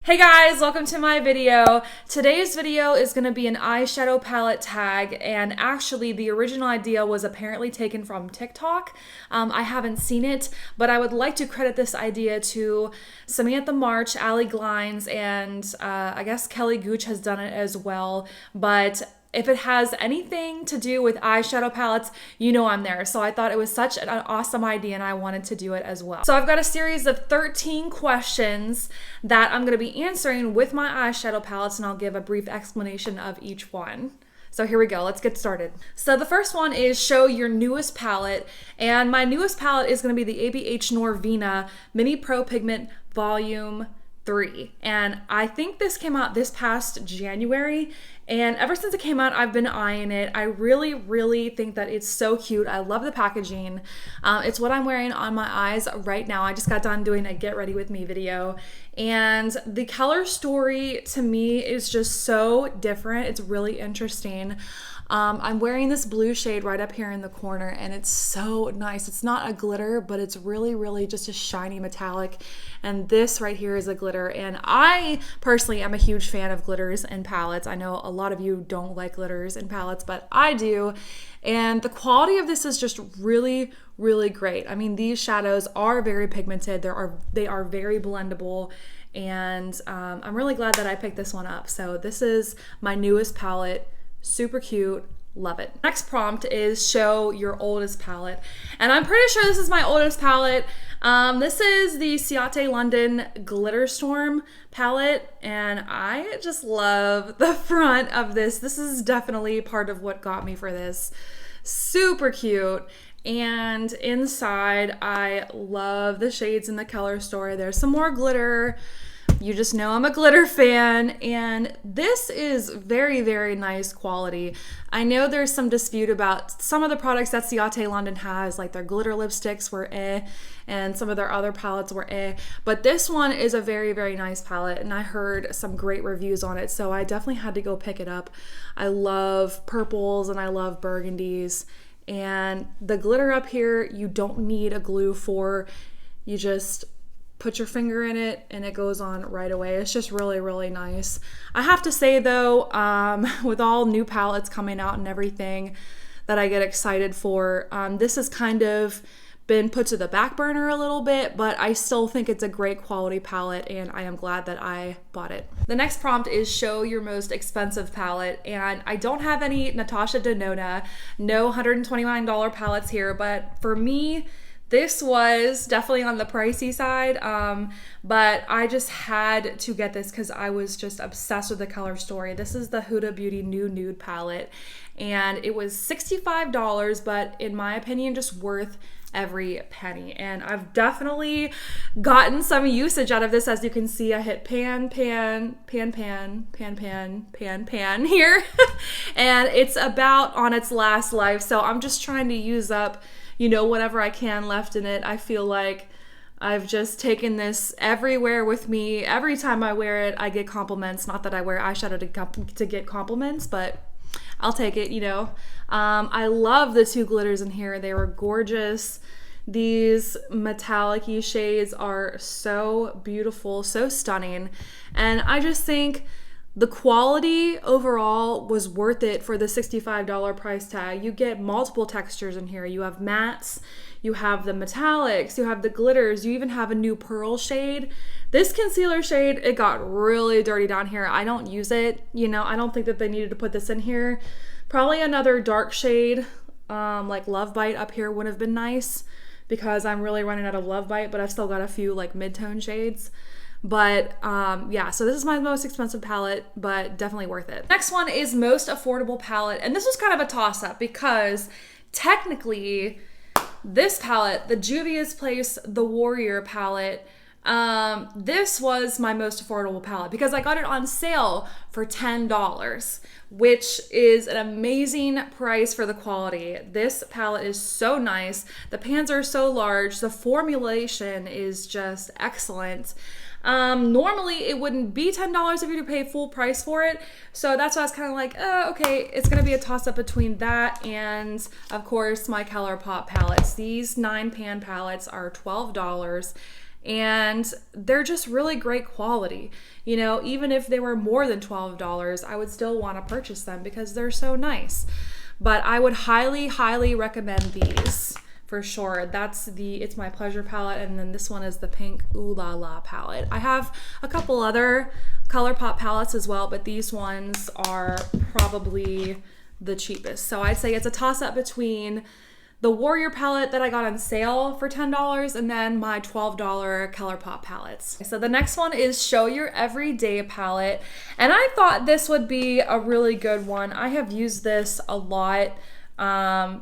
Hey guys, welcome to my video. Today's video is going to be an eyeshadow palette tag, and actually the original idea was apparently taken from TikTok. I haven't seen it, but I would like to credit this idea to Samantha March, Ali Glines, and I guess Kelly Gooch has done it as well, but if it has anything to do with eyeshadow palettes, you know I'm there. So I thought it was such an awesome idea and I wanted to do it as well. So I've got a series of 13 questions that I'm gonna be answering with my eyeshadow palettes, and I'll give a brief explanation of each one. So here we go, let's get started. So the first one is show your newest palette, and my newest palette is gonna be the ABH Norvina Mini Pro Pigment Volume 3. And I think this came out this past January, and ever since it came out, I've been eyeing it. I really think that it's so cute. I love the packaging. It's what I'm wearing on my eyes right now. I just got done doing a get ready with me video, and the color story to me is just so different. It's really interesting. I'm wearing this blue shade right up here in the corner, and it's so nice. It's not a glitter, but it's really just a shiny metallic, and this right here is a glitter, and I personally am a huge fan of glitters in palettes. I know a lot of you don't like glitters in palettes, but I do, and the quality of this is just really great. I mean, these shadows are very pigmented. They are very blendable, and I'm really glad that I picked this one up. So this is my newest palette. Super cute, love it. Next prompt is show your oldest palette, and I'm pretty sure this is my oldest palette. This is the Ciate London Glitter Storm palette, and I just love the front of this. This is definitely part of what got me for this. Super cute. And inside, I love the shades in the color story. There's some more glitter. You just know I'm a glitter fan, and this is very nice quality. I know there's some dispute about some of the products that Ciate London has, like their glitter lipsticks were and some of their other palettes were but this one is a very nice palette, and I heard some great reviews on it, so I definitely had to go pick it up. I love purples and I love burgundies, and the glitter up here, you don't need a glue for. You just put your finger in it and it goes on right away. It's just really nice. I have to say though, with all new palettes coming out and everything that I get excited for, this has kind of been put to the back burner a little bit, but I still think it's a great quality palette, and I am glad that I bought it. The next prompt is show your most expensive palette, and I don't have any Natasha Denona, no $129 palettes here, but for me, this was definitely on the pricey side, but I just had to get this because I was just obsessed with the color story. This is the Huda Beauty New Nude palette, and it was $65, but in my opinion, just worth every penny. And I've definitely gotten some usage out of this. As you can see, I hit pan here, and it's about on its last life, so I'm just trying to use up, you know, whatever I can left in it. I feel like I've just taken this everywhere with me. Every time I wear it, I get compliments. Not that I wear eyeshadow to get compliments, but I'll take it, you know. I love the two glitters in here. They were gorgeous. These metallic-y shades are so beautiful, so stunning. And I just think the quality overall was worth it for the $65 price tag. You get multiple textures in here. You have mattes, you have the metallics, you have the glitters, you even have a new pearl shade. This concealer shade, it got really dirty down here. I don't use it, you know, I don't think that they needed to put this in here. Probably another dark shade, like Love Bite up here would have been nice, because I'm really running out of Love Bite, but I've still got a few like mid-tone shades. But yeah, so this is my most expensive palette, but definitely worth it. Next one is most affordable palette, and this was kind of a toss-up because technically this palette, the Juvia's Place The Warrior palette, this was my most affordable palette because I got it on sale for $10, which is an amazing price for the quality. This palette is so nice. The pans are so large. The formulation is just excellent. Normally it wouldn't be $10 if you were to pay full price for it, so that's why I was kind of like, okay, it's gonna be a toss-up between that and of course my ColourPop palettes. These 9-pan palettes are $12, and they're just really great quality. You know, even if they were more than $12, I would still want to purchase them because they're so nice. But I would highly, highly recommend these for sure. It's my Pleasure palette, and then this one is the pink Ooh La La palette. I have a couple other ColourPop palettes as well, but these ones are probably the cheapest. So I'd say it's a toss-up between the Warrior palette that I got on sale for $10 and then my $12 ColourPop palettes. So the next one is Show Your Everyday palette, and I thought this would be a really good one. I have used this a lot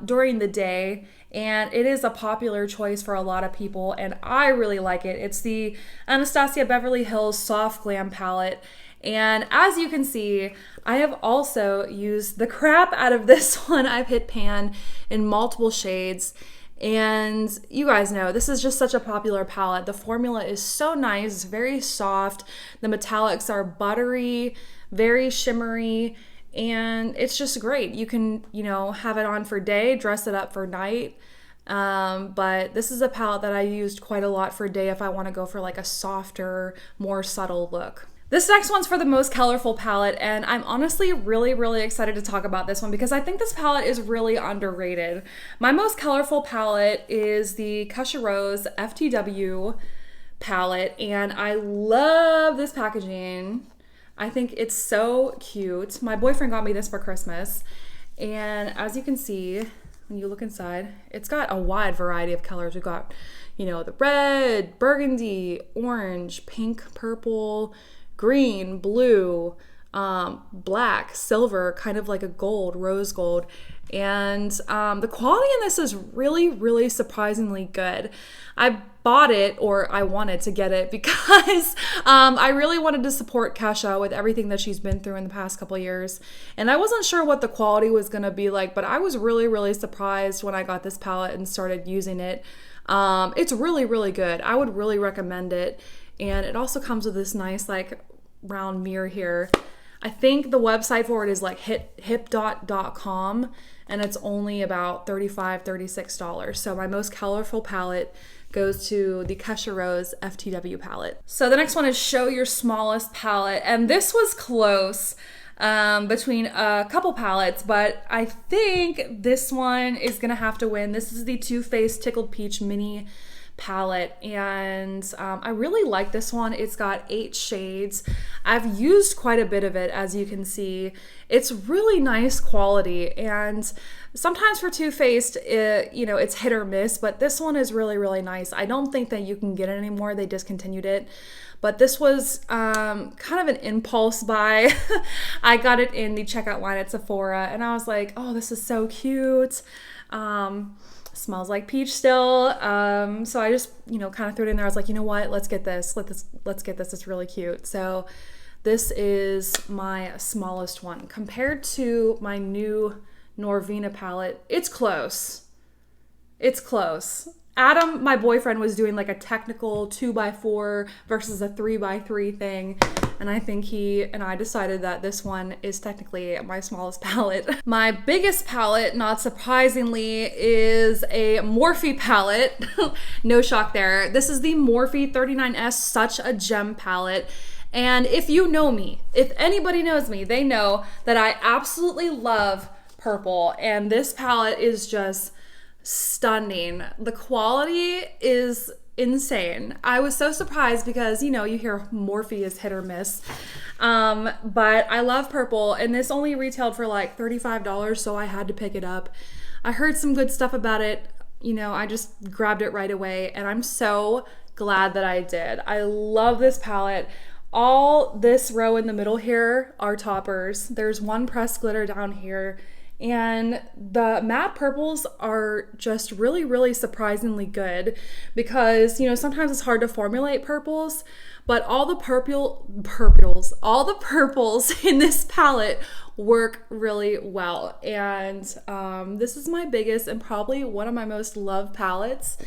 during the day, and it is a popular choice for a lot of people, and I really like it. It's the Anastasia Beverly Hills Soft Glam palette, and as you can see, I have also used the crap out of this one. I've hit pan in multiple shades, and you guys know this is just such a popular palette. The formula is so nice, it's very soft. The metallics are buttery, very shimmery, and it's just great. You can, you know, have it on for day, dress it up for night. But this is a palette that I used quite a lot for day if I want to go for like a softer, more subtle look. This next one's for the Most Colorful palette, and I'm honestly really, really excited to talk about this one because I think this palette is really underrated. My Most Colorful palette is the Kusha Rose FTW palette, and I love this packaging. I think it's so cute. My boyfriend got me this for Christmas, and as you can see, when you look inside, it's got a wide variety of colors. We've got, you know, the red, burgundy, orange, pink, purple, green, blue, black, silver, kind of like a gold, rose gold. And the quality in this is really, really surprisingly good. I bought it, or I wanted to get it because I really wanted to support Kesha with everything that she's been through in the past couple years. And I wasn't sure what the quality was going to be like, but I was really, really surprised when I got this palette and started using it. It's really, really good. I would really recommend it. And it also comes with this nice like round mirror here. I think the website for it is like hipdot.com, and it's only about $35, $36. So my Most Colorful palette goes to the Kusha Rose FTW palette. So the next one is Show Your Smallest palette, and this was close between a couple palettes, but I think this one is gonna have to win. This is the Too Faced Tickled Peach mini palette, and I really like this one. It's got 8 shades. I've used quite a bit of it, as you can see. It's really nice quality, and sometimes for Too Faced, you know, it's hit or miss, but this one is really, really nice. I don't think that you can get it anymore. They discontinued it, but this was kind of an impulse buy. I got it in the checkout line at Sephora, and I was like, oh, this is so cute. Smells like peach still. So I just, you know, kind of threw it in there. I was like, you know what? Let's get this. Let's get this. It's really cute. So this is my smallest one. Compared to my new Norvina palette, it's close. It's close. Adam, my boyfriend, was doing like a technical 2x4 versus a 3x3 thing, and I think he and I decided that this one is technically my smallest palette. My biggest palette, not surprisingly, is a Morphe palette. No shock there. This is the Morphe 39S Such a Gem palette. And if you know me, if anybody knows me, they know that I absolutely love purple, and this palette is just stunning. The quality is insane. I was so surprised because, you know, you hear Morphe is hit or miss, but I love purple, and this only retailed for like $35, so I had to pick it up. I heard some good stuff about it, you know, I just grabbed it right away, and I'm so glad that I did. I love this palette. All this row in the middle here are toppers. There's one pressed glitter down here, and the matte purples are just really, really surprisingly good because, you know, sometimes it's hard to formulate purples, but all the purples in this palette work really well. And this is my biggest and probably one of my most loved palettes.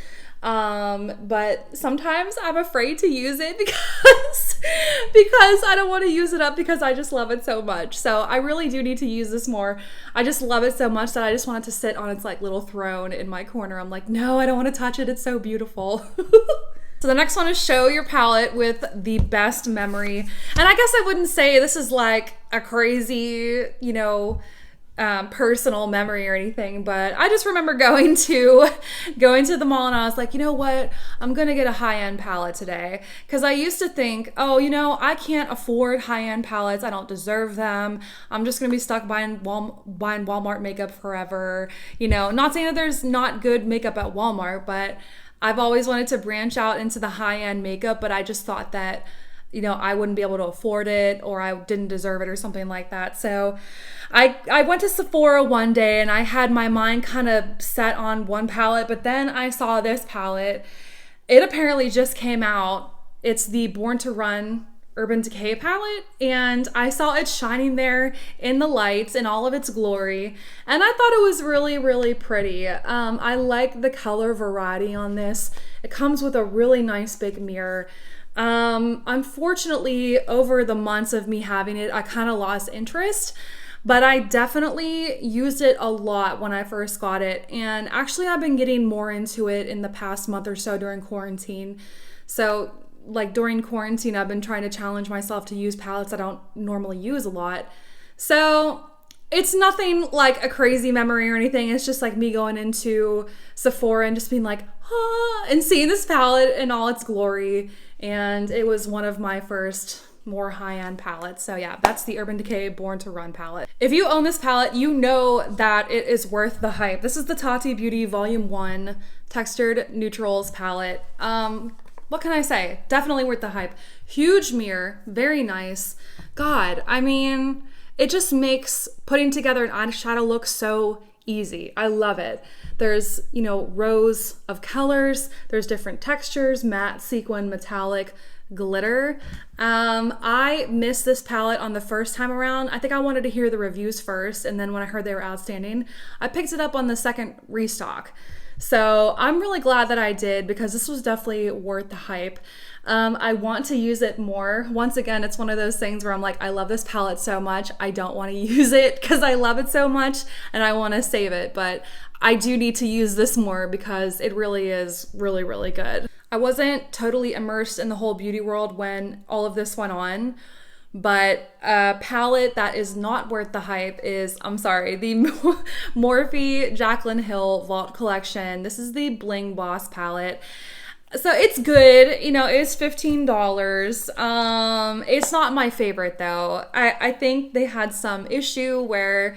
But sometimes I'm afraid to use it because I don't want to use it up because I just love it so much. So I really do need to use this more. I just love it so much that I just want it to sit on its like little throne in my corner. I'm like, no, I don't want to touch it. It's so beautiful. So the next one is show your palette with the best memory. And I guess I wouldn't say this is like a crazy, personal memory or anything, but I just remember going to the mall and I was like, you know what, I'm gonna get a high-end palette today, because I used to think, oh, I can't afford high-end palettes, I don't deserve them, I'm just gonna be stuck buying Walmart makeup forever. Not saying that there's not good makeup at Walmart, but I've always wanted to branch out into the high-end makeup, but I just thought that I wouldn't be able to afford it, or I didn't deserve it, or something like that. So I went to Sephora one day and I had my mind kind of set on one palette, but then I saw this palette. It apparently just came out. It's the Born to Run Urban Decay palette, and I saw it shining there in the lights in all of its glory, and I thought it was really, really pretty. I like the color variety on this. It comes with a really nice big mirror. Unfortunately, over the months of me having it, I kind of lost interest, but I definitely used it a lot when I first got it. And actually, I've been getting more into it in the past month or so during quarantine. So like during quarantine, I've been trying to challenge myself to use palettes I don't normally use a lot. So it's nothing like a crazy memory or anything. It's just like me going into Sephora and just being like, and seeing this palette in all its glory. And it was one of my first more high-end palettes. So yeah, that's the Urban Decay Born to Run palette. If you own this palette, you know that it is worth the hype. This is the Ciate Beauty Volume 1 Textured Neutrals palette. What can I say? Definitely worth the hype. Huge mirror, very nice. God, I mean, it just makes putting together an eyeshadow look so easy. I love it. There's, rows of colors. There's different textures, matte, sequin, metallic, glitter. I missed this palette on the first time around. I think I wanted to hear the reviews first, and then when I heard they were outstanding, I picked it up on the second restock. So I'm really glad that I did, because this was definitely worth the hype. I want to use it more. Once again, it's one of those things where I'm like, I love this palette so much, I don't want to use it because I love it so much and I want to save it, but I do need to use this more because it really is really, really good. I wasn't totally immersed in the whole beauty world when all of this went on, but a palette that is not worth the hype is, I'm sorry, the Morphe Jaclyn Hill Vault Collection. This is the Bling Boss palette. So it's good, it's $15. It's not my favorite though. I think they had some issue where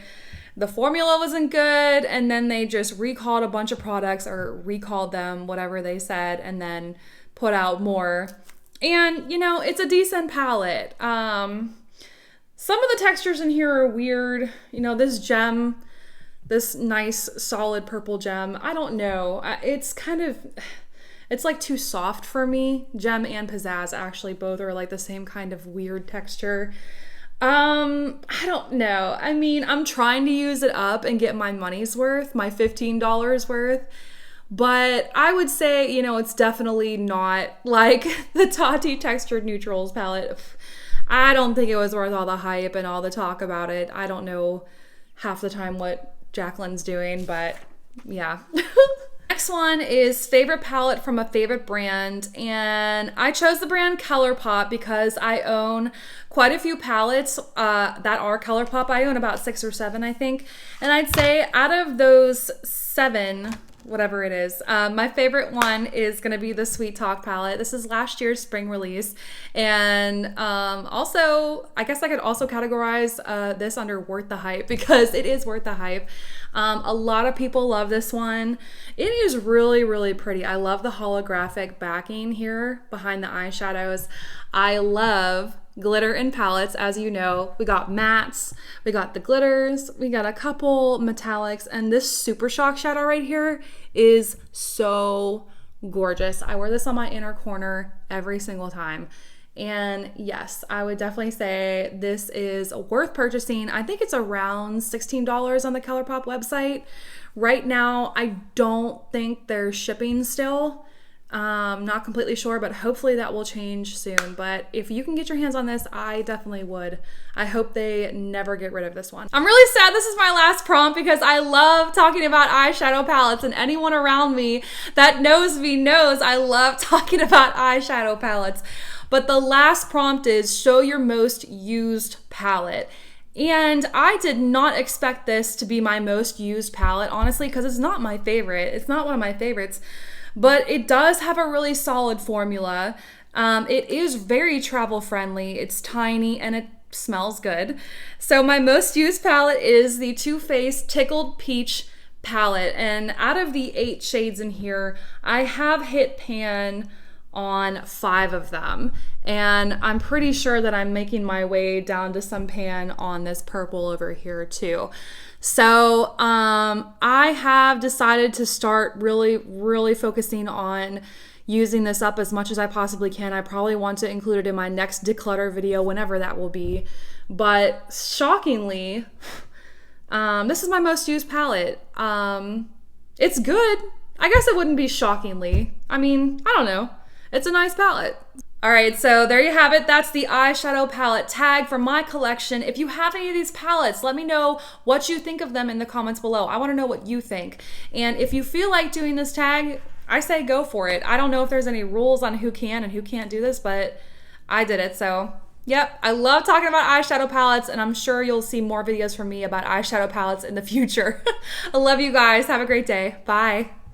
the formula wasn't good, and then they just recalled a bunch of products, or recalled them, whatever they said, and then put out more. And, it's a decent palette. Some of the textures in here are weird. This gem, this nice solid purple gem, I don't know. It's like too soft for me. Gem and Pizzazz actually both are like the same kind of weird texture. I don't know. I mean, I'm trying to use it up and get my money's worth, my $15 worth. But I would say, it's definitely not like the Tati Textured Neutrals palette. I don't think it was worth all the hype and all the talk about it. I don't know half the time what Jaclyn's doing, but yeah. Next one is favorite palette from a favorite brand, and I chose the brand ColourPop because I own quite a few palettes that are ColourPop. I own about 6 or 7, I think, and I'd say out of those 7, whatever it is, my favorite one is gonna be the Sweet Talk palette. This is last year's spring release, and also I guess I could also categorize this under worth the hype because it is worth the hype. A lot of people love this one. It is really, really pretty. I love the holographic backing here behind the eyeshadows. I love glitter in palettes, as you know. We got mattes, we got the glitters, we got a couple metallics, and this Super Shock shadow right here is so gorgeous. I wear this on my inner corner every single time. And yes, I would definitely say this is worth purchasing. I think it's around $16 on the ColourPop website. Right now, I don't think they're shipping still. Not completely sure, but hopefully that will change soon. But if you can get your hands on this, I definitely would. I hope they never get rid of this one. I'm really sad this is my last prompt because I love talking about eyeshadow palettes, and anyone around me that knows me knows I love talking about eyeshadow palettes. But the last prompt is show your most used palette. And I did not expect this to be my most used palette, honestly, because it's not my favorite. It's not one of my favorites. But it does have a really solid formula. It is very travel friendly. It's tiny and it smells good. So my most used palette is the Too Faced Tickled Peach palette. And out of the 8 shades in here, I have hit pan on 5 of them. And I'm pretty sure that I'm making my way down to some pan on this purple over here too. So I have decided to start really focusing on using this up as much as I possibly can. I probably want to include it in my next declutter video, whenever that will be. But shockingly, this is my most used palette. It's good. I guess it wouldn't be shockingly. I mean, I don't know. It's a nice palette. All right, so there you have it. That's the eyeshadow palette tag from my collection. If you have any of these palettes, let me know what you think of them in the comments below. I wanna know what you think. And if you feel like doing this tag, I say go for it. I don't know if there's any rules on who can and who can't do this, but I did it, so yep. I love talking about eyeshadow palettes, and I'm sure you'll see more videos from me about eyeshadow palettes in the future. I love you guys. Have a great day. Bye.